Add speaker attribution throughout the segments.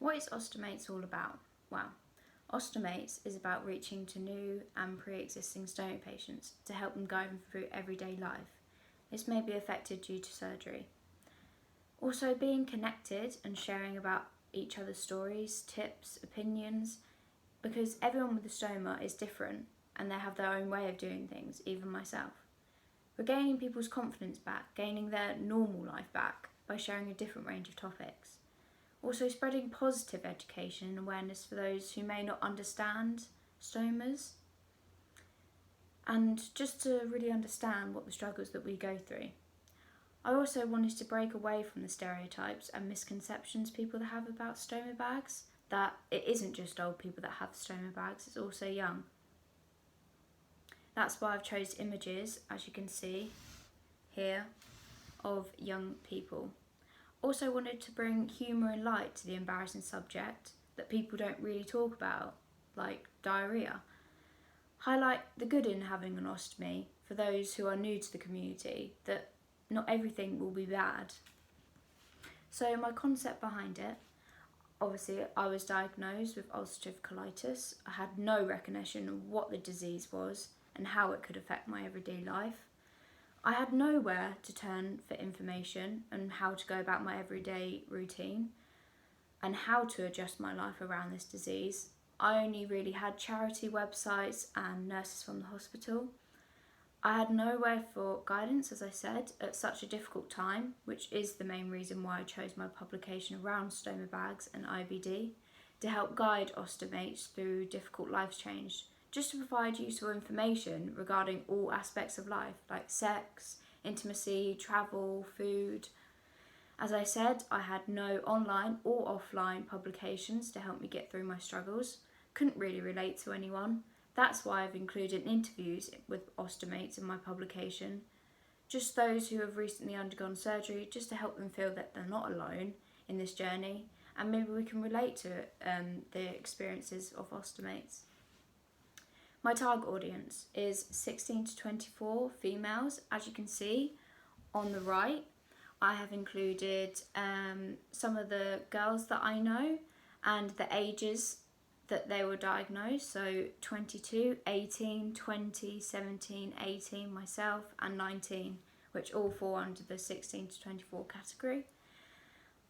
Speaker 1: What is Ostomates all about? Well, Ostomates is about reaching to new and pre-existing stoma patients to help them guide them through everyday life. This may be affected due to surgery. Also, being connected and sharing about each other's stories, tips, opinions, because everyone with a stoma is different and they have their own way of doing things, even myself. Regaining people's confidence back, gaining their normal life back by sharing a different range of topics. Also spreading positive education and awareness for those who may not understand stomas, and just to really understand what the struggles that we go through. I also wanted to break away from the stereotypes and misconceptions people have about stoma bags, that it isn't just old people that have stoma bags, it's also young. That's why I've chose images, as you can see here, of young people. Also wanted to bring humour and light to the embarrassing subject that people don't really talk about, like diarrhoea. Highlight the good in having an ostomy for those who are new to the community, that not everything will be bad. So my concept behind it, obviously I was diagnosed with ulcerative colitis. I had no recognition of what the disease was and how it could affect my everyday life. I had nowhere to turn for information and how to go about my everyday routine and how to adjust my life around this disease. I only really had charity websites and nurses from the hospital. I had nowhere for guidance, as I said, at such a difficult time, which is the main reason why I chose my publication around stoma bags and IBD, to help guide ostomates through difficult life change, just to provide useful information regarding all aspects of life, like sex, intimacy, travel, food. As I said, I had no online or offline publications to help me get through my struggles. Couldn't really relate to anyone. That's why I've included interviews with ostomates in my publication. Just those who have recently undergone surgery, just to help them feel that they're not alone in this journey, and maybe we can relate to the experiences of ostomates. My target audience is 16 to 24 females. As you can see on the right, I have included some of the girls that I know and the ages that they were diagnosed. So 22, 18, 20, 17, 18, myself, and 19, which all fall under the 16 to 24 category.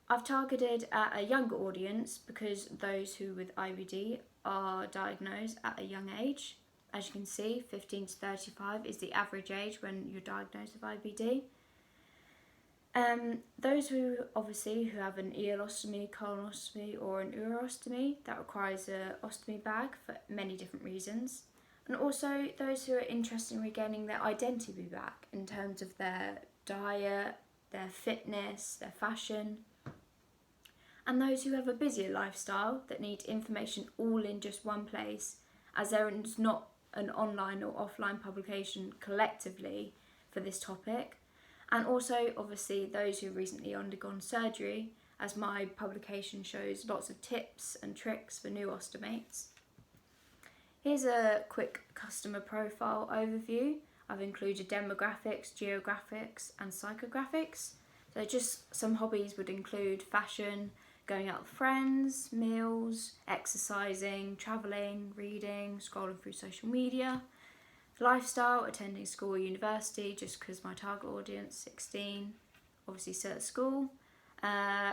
Speaker 1: I've targeted at a younger audience because those who with IBD are diagnosed at a young age. As you can see, 15 to 35 is the average age when you're diagnosed with IBD. Those who have an eolostomy, colonostomy or an urostomy, that requires an ostomy bag for many different reasons. And also those who are interested in regaining their identity back in terms of their diet, their fitness, their fashion. And those who have a busier lifestyle that need information all in just one place, as there is not an online or offline publication collectively for this topic. And also, obviously, those who have recently undergone surgery, as my publication shows lots of tips and tricks for new ostomates. Here's a quick customer profile overview. I've included demographics, geographics, and psychographics. So just some hobbies would include fashion, going out with friends, meals, exercising, travelling, reading, scrolling through social media. Lifestyle, attending school or university, just because my target audience, 16, obviously still at school.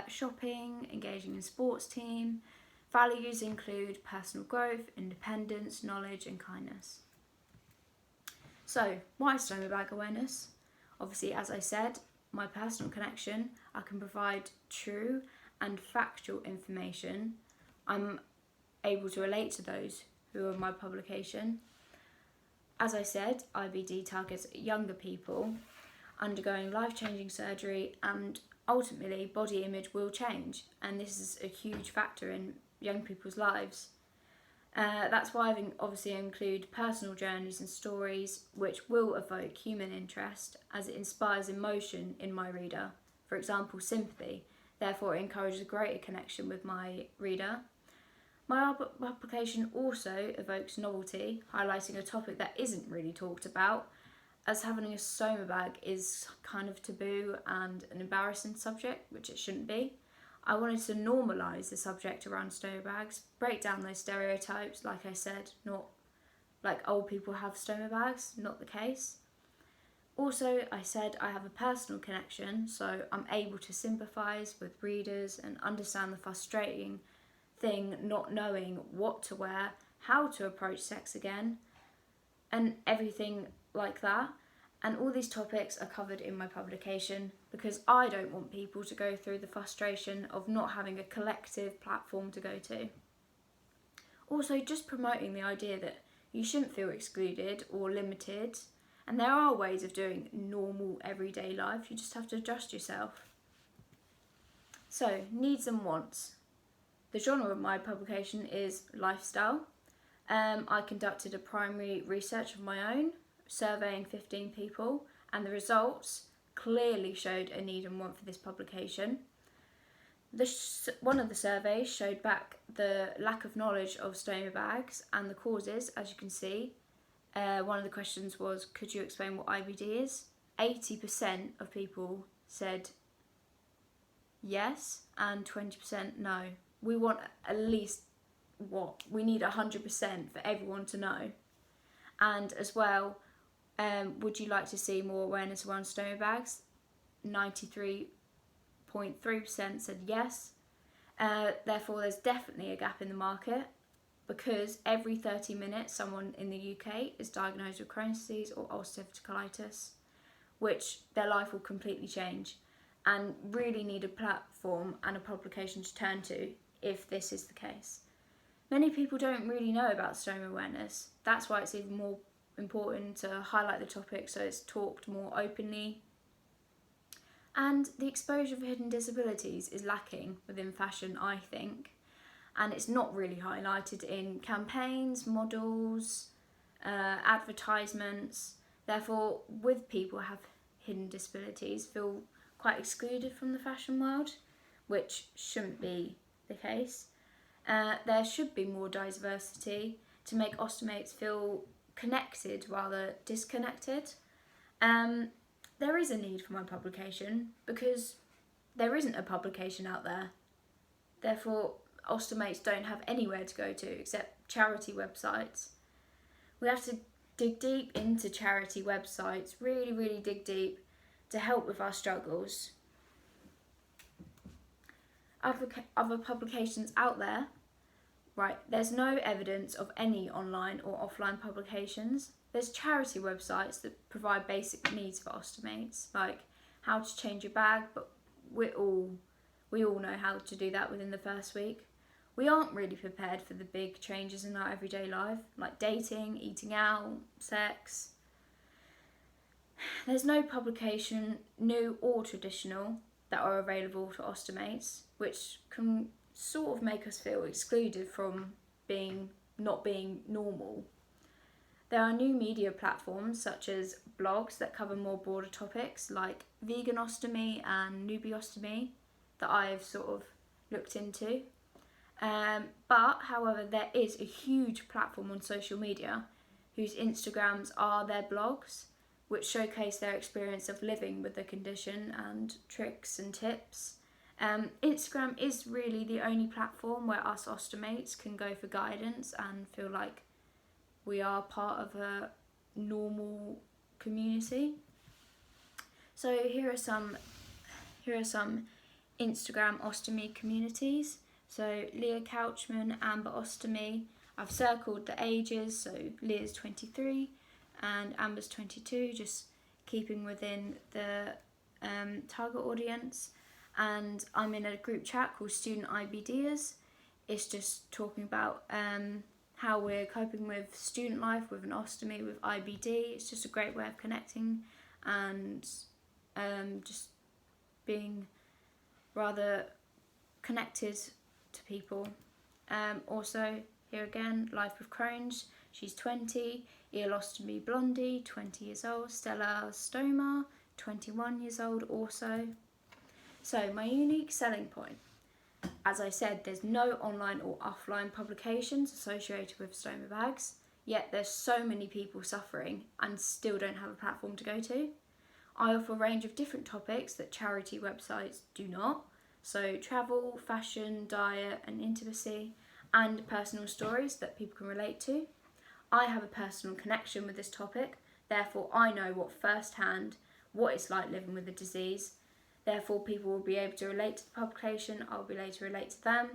Speaker 1: Shopping, engaging in sports team. Values include personal growth, independence, knowledge and kindness. So, why stoma bag awareness? Obviously, as I said, my personal connection, I can provide true and factual information. I'm able to relate to those who are in my publication. As I said, IBD targets younger people undergoing life-changing surgery, and ultimately body image will change, and this is a huge factor in young people's lives. That's why I've obviously include personal journeys and stories which will evoke human interest, as it inspires emotion in my reader, for example sympathy, therefore it encourages a greater connection with my reader. My publication also evokes novelty, highlighting a topic that isn't really talked about, as having a stoma bag is kind of taboo and an embarrassing subject, which it shouldn't be. I wanted to normalise the subject around stoma bags, break down those stereotypes, like I said, not like old people have stoma bags, not the case. Also, I said I have a personal connection, so I'm able to sympathise with readers and understand the frustrating thing not knowing what to wear, how to approach sex again, and everything like that. And all these topics are covered in my publication because I don't want people to go through the frustration of not having a collective platform to go to. Also, just promoting the idea that you shouldn't feel excluded or limited, and there are ways of doing normal everyday life, you just have to adjust yourself. So, needs and wants. The genre of my publication is lifestyle. I conducted a primary research of my own, surveying 15 people, and the results clearly showed a need and want for this publication. One of the surveys showed back the lack of knowledge of stoma bags and the causes, as you can see. One of the questions was, could you explain what IBD is? 80% of people said yes and 20% no. We want at least we need 100% for everyone to know. And as well, would you like to see more awareness around stoma bags? 93.3% said yes. Therefore, there's definitely a gap in the market because every 30 minutes someone in the UK is diagnosed with Crohn's disease or ulcerative colitis, which their life will completely change, and really need a platform and a publication to turn to if this is the case. Many people don't really know about stoma awareness. That's why it's even more important to highlight the topic so it's talked more openly. And the exposure of hidden disabilities is lacking within fashion, I think, and it's not really highlighted in campaigns, models, advertisements. Therefore, with people who have hidden disabilities, feel quite excluded from the fashion world, which shouldn't be the case. There should be more diversity to make ostomates feel connected rather disconnected. There is a need for my publication because there isn't a publication out there. Therefore, ostomates don't have anywhere to go to except charity websites. We have to dig deep into charity websites, really dig deep to help with our struggles. Other publications out there, right, there's no evidence of any online or offline publications. There's charity websites that provide basic needs for ostomates, like how to change your bag, but we all know how to do that within the first week. We aren't really prepared for the big changes in our everyday life, like dating, eating out, sex. There's no publication, new or traditional, that are available to ostomates, which can sort of make us feel excluded from not being normal. There are new media platforms such as blogs that cover more broader topics like vegan ostomy and newbie-ostomy that I've sort of looked into. But however, there is a huge platform on social media whose Instagrams are their blogs, which showcase their experience of living with the condition and tricks and tips. Instagram is really the only platform where us ostomates can go for guidance and feel like we are part of a normal community. So here are some Instagram ostomy communities. So Leah Couchman, Amber Ostomy. I've circled the ages, so Leah's 23 and Amber's 22, just keeping within the target audience. And I'm in a group chat called Student IBDers. It's just talking about how we're coping with student life with an ostomy with IBD. It's just a great way of connecting and just being rather connected to people. Also, here again, Life with Crohn's. She's 20. Eolostomy Blondie, 20 years old. Stella Stoma, 21 years old also. So my unique selling point. As I said, there's no online or offline publications associated with stoma bags, yet there's so many people suffering and still don't have a platform to go to. I offer a range of different topics that charity websites do not, So travel, fashion, diet and intimacy, and personal stories that people can relate to. I have a personal connection with this topic, therefore I know firsthand what it's like living with the disease. Therefore people will be able to relate to the publication, I'll be able to relate to them.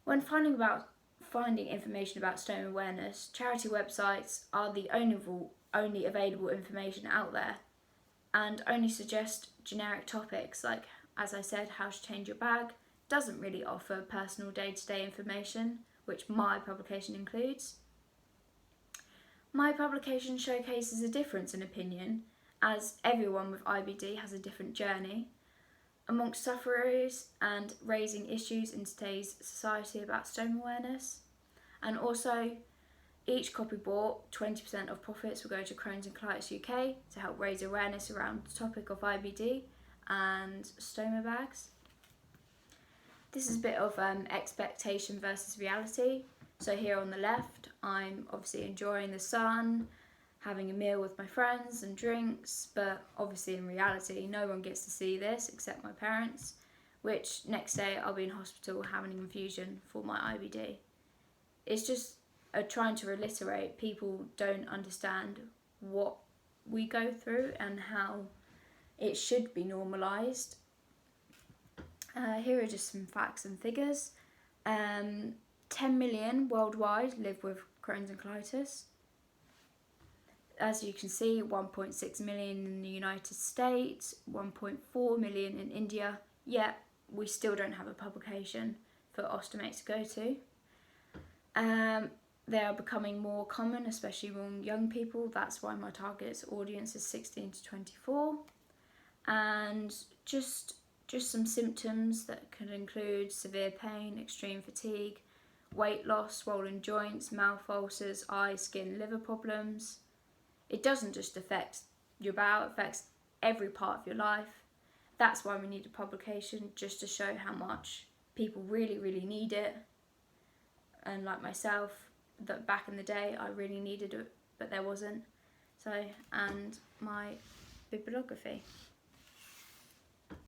Speaker 1: When finding information about stoma awareness, charity websites are the only available information out there and only suggest generic topics like, as I said, how to change your bag. Doesn't really offer personal day-to-day information, which my publication includes. My publication showcases a difference in opinion, as everyone with IBD has a different journey amongst sufferers and raising issues in today's society about stoma awareness. And also, each copy bought, 20% of profits will go to Crohn's and Colitis UK to help raise awareness around the topic of IBD and stoma bags. This is a bit of expectation versus reality. So here on the left, I'm obviously enjoying the sun, having a meal with my friends and drinks, but obviously in reality no one gets to see this except my parents, which next day I'll be in hospital having an infusion for my IBD. It's just trying to reiterate, people don't understand what we go through and how it should be normalised. Here are just some facts and figures. 10 million worldwide live with Crohn's and colitis. As you can see, 1.6 million in the United States, 1.4 million in India, yet we still don't have a publication for ostomates to go to. They are becoming more common, especially among young people. That's why my target audience is 16 to 24. And just some symptoms that can include severe pain, extreme fatigue, weight loss, swollen joints, mouth ulcers, eye, skin, liver problems. It doesn't just affect your bowel, it affects every part of your life. That's why we need a publication, just to show how much people really, really need it. And like myself, that back in the day I really needed it, but there wasn't. So, and my bibliography.